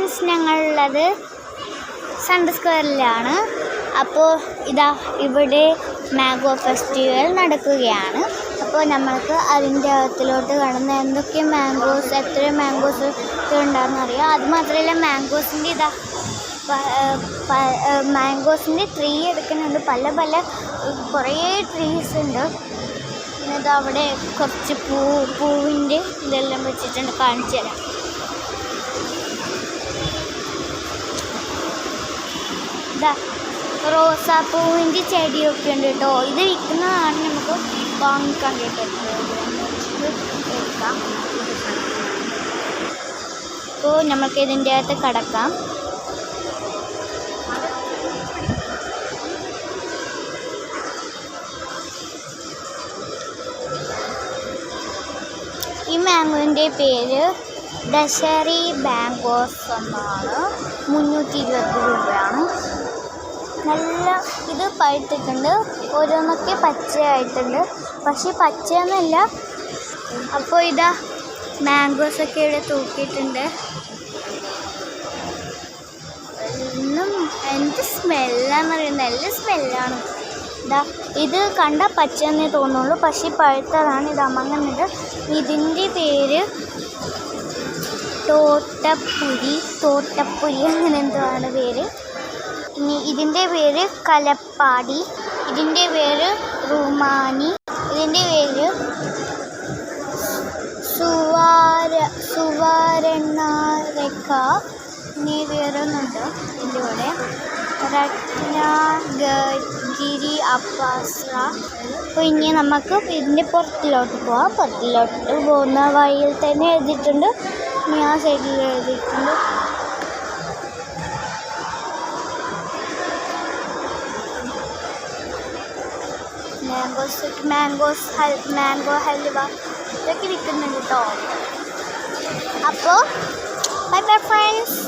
Friends, ഞങ്ങളുള്ളത് Sunday സ്ക്വയറിലാണ്. അപ്പോൾ ഇതാ ഇവിടെ മാംഗോ ഫെസ്റ്റിവൽ നടക്കുകയാണ്. അപ്പോൾ നമ്മൾക്ക് അതിൻ്റെ അകത്തിലോട്ട് കടന്ന് എന്തൊക്കെ മാംഗോസ്, എത്ര മാംഗോസ് ഉണ്ടാകുന്ന അറിയാം. അതുമാത്രമല്ല മാംഗോസിൻ്റെ മാംഗോസിൻ്റെ ട്രീ എടുക്കുന്നുണ്ട്. പല കുറേ ട്രീസ് ഉണ്ട്. പിന്നെ ഇത് അവിടെ കുറച്ച് പൂവിൻ്റെ ഇതെല്ലാം വെച്ചിട്ടുണ്ട്, കാണിച്ചു തരാം. ഇതാ റോസാപ്പൂവിൻ്റെ ചെടിയൊക്കെ ഉണ്ട് കേട്ടോ. ഇത് വിൽക്കുന്നതാണ്, നമുക്ക് വാങ്ങിക്കാൻ എടുക്കാം. അപ്പോൾ നമുക്ക് ഇതിൻ്റെ അകത്ത് കടക്കാം. ഈ മാംഗോൻ്റെ പേര് ദശറി മാംഗോസ് എന്നാണ്. 320 രൂപയാണ്. നല്ല ഇത് പഴുത്തിട്ടുണ്ട്, ഓരോന്നൊക്കെ പച്ചയായിട്ടുണ്ട്. പക്ഷേ പച്ചയൊന്നുമില്ല. അപ്പോൾ ഇതാ മാംഗോസൊക്കെ ഇവിടെ തൂക്കിയിട്ടുണ്ട്. എന്ത് സ്മെല്ലാന്ന് പറയുന്നത്, നല്ല സ്മെല്ലാണ്. ഇതാ ഇത് കണ്ട പച്ചയെന്നേ തോന്നുള്ളൂ, പക്ഷേ പഴുത്തതാണ്. ഇത് അമങ്ങുന്നുണ്ട്. ഇതിൻ്റെ പേര് തോട്ടപ്പുരി അങ്ങനെ എന്തോ ആണ് പേര്. ഇനി ഇതിൻ്റെ പേര് കലപ്പാടി, ഇതിൻ്റെ പേര് റുമാനി, ഇതിൻ്റെ പേര് സുവാരണരേഖ. ഇനി വേറൊന്നുണ്ട് ഇതിൻ്റെ കൂടെ, രത്നഗിരി അപ്പാസ്ര. അപ്പോൾ ഇനി നമുക്ക് ഇതിൻ്റെ പുറത്തിലോട്ട് പോവാം. പുറത്തിലോട്ട് പോകുന്ന വഴിയിൽ തന്നെ എഴുതിയിട്ടുണ്ട്. ഇനി ആ സൈഡിൽ എഴുതിയിട്ടുണ്ട് മാംഗോ ഹൽവ ഇതൊക്കെ വിൽക്കുന്നുണ്ട് കേട്ടോ. അപ്പോൾ ബൈ ഫ്രണ്ട്സ്.